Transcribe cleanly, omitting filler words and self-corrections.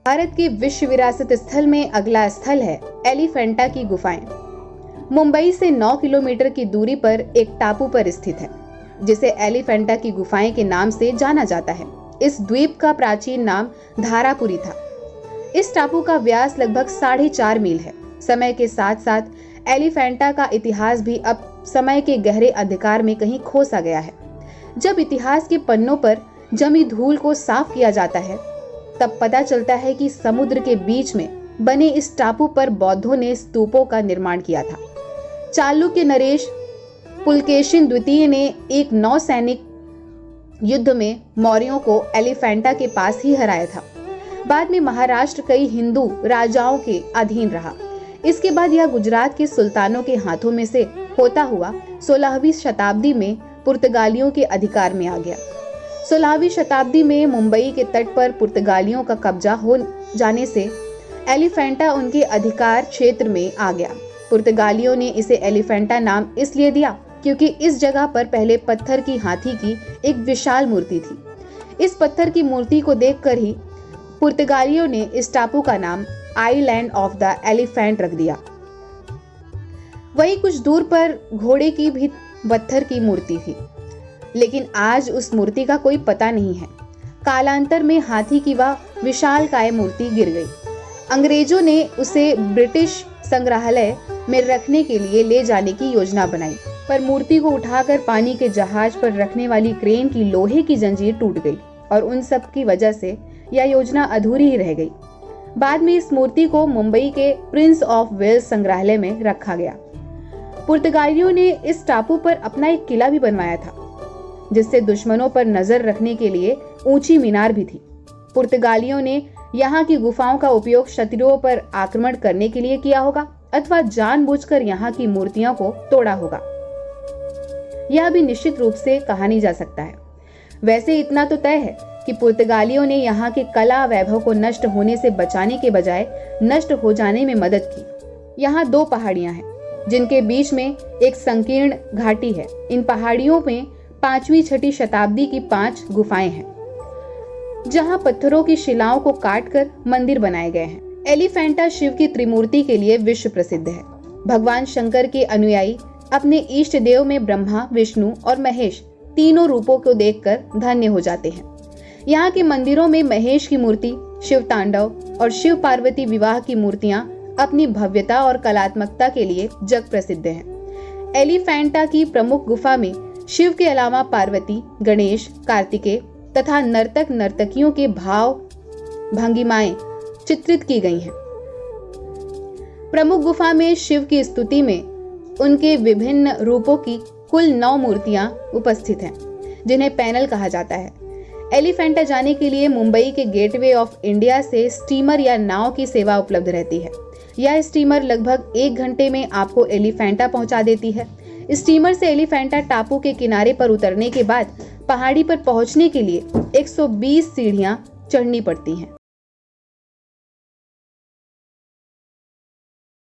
भारत के विश्व विरासत स्थल में अगला स्थल है एलिफेंटा की गुफाएं। मुंबई से 9 किलोमीटर की दूरी पर एक टापू पर स्थित है, जिसे एलिफेंटा की गुफाएं के नाम से जाना जाता है। इस द्वीप का प्राचीन नाम धारापुरी था। इस टापू का व्यास लगभग 4.5 मील है। समय के साथ साथ एलिफेंटा का इतिहास भी अब समय के गहरे अंधकार में कहीं खो सा गया है। जब इतिहास के पन्नों पर जमी धूल को साफ किया जाता है, तब पता चलता है कि समुद्र के बीच में बने इस टापू पर बौद्धों ने स्तूपों का निर्माण किया था। चालुक्य नरेश पुलकेशिन द्वितीय ने एक नौसैनिक युद्ध में मौर्यों को एलिफेंटा के पास ही हराया था। बाद में महाराष्ट्र कई हिंदू राजाओं के अधीन रहा। इसके बाद यह गुजरात के सुल्तानों के हाथों में से होता हुआ 16वीं शताब्दी में पुर्तगालियों के अधिकार में आ गया। 16वीं शताब्दी में मुंबई के तट पर पुर्तगालियों का कब्जा हो जाने से एलिफेंटा उनके अधिकार क्षेत्र में आ गया। पुर्तगालियों ने इसे एलिफेंटा नाम इसलिए दिया क्योंकि इस जगह पर पहले पत्थर की हाथी की एक विशाल मूर्ति थी। इस पत्थर की मूर्ति को देखकर ही पुर्तगालियों ने इस टापू का नाम आइलैंड ऑफ द एलिफेंट रख दिया। वहीं कुछ दूर पर घोड़े की भी पत्थर की मूर्ति थी, लेकिन आज उस मूर्ति का कोई पता नहीं है। कालांतर में हाथी की वह विशालकाय मूर्ति गिर गई। अंग्रेजों ने उसे ब्रिटिश संग्रहालय में रखने के लिए ले जाने की योजना बनाई, पर मूर्ति को उठाकर पानी के जहाज पर रखने वाली क्रेन की लोहे की जंजीर टूट गई और उन सब की वजह से यह योजना अधूरी ही रह गई। बाद में इस मूर्ति को मुंबई के प्रिंस ऑफ वेल्स संग्रहालय में रखा गया। पुर्तगालियों ने इस टापू पर अपना एक किला भी बनवाया था, जिससे दुश्मनों पर नजर रखने के लिए ऊंची मीनार भी थी। पुर्तगालियों ने यहाँ की गुफाओं का उपयोग शत्रुओं पर आक्रमण करने के लिए किया होगा अथवा जानबूझकर यहाँ की मूर्तियों को तोड़ा होगा। यह भी निश्चित रूप से कहा नहीं जा सकता है। वैसे इतना तो तय है कि पुर्तगालियों ने यहाँ के कला वैभव को नष्ट होने से बचाने के बजाय नष्ट हो जाने में मदद की। यहाँ 2 पहाड़ियां हैं, जिनके बीच में एक संकीर्ण घाटी है। इन पहाड़ियों में 5वीं-6वीं शताब्दी की 5 गुफाएं हैं, जहां पत्थरों की शिलाओं को काटकर मंदिर बनाए गए हैं। एलिफेंटा शिव की त्रिमूर्ति के लिए विश्व प्रसिद्ध है। भगवान शंकर के अनुयायी अपने इष्ट देव में ब्रह्मा, विष्णु और महेश तीनों रूपों को देखकर धन्य हो जाते हैं। यहाँ के मंदिरों में महेश की मूर्ति, शिव तांडव और शिव पार्वती विवाह की मूर्तियां अपनी भव्यता और कलात्मकता के लिए जग प्रसिद्ध हैं। एलिफेंटा की प्रमुख गुफा में शिव के अलावा पार्वती, गणेश, कार्तिकेय तथा नर्तक नर्तकियों के भाव भंगिमाएं चित्रित की गई हैं। प्रमुख गुफा में शिव की स्तुति में उनके विभिन्न रूपों की कुल 9 मूर्तियां उपस्थित हैं, जिन्हें पैनल कहा जाता है। एलिफेंटा जाने के लिए मुंबई के गेटवे ऑफ इंडिया से स्टीमर या नाव की सेवा उपलब्ध रहती है। यह स्टीमर लगभग 1 घंटे में आपको एलिफेंटा पहुंचा देती है। स्टीमर से एलिफेंटा टापू के किनारे पर उतरने के बाद पहाड़ी पर पहुंचने के लिए 120 सीढ़ियां चढ़नी पड़ती हैं।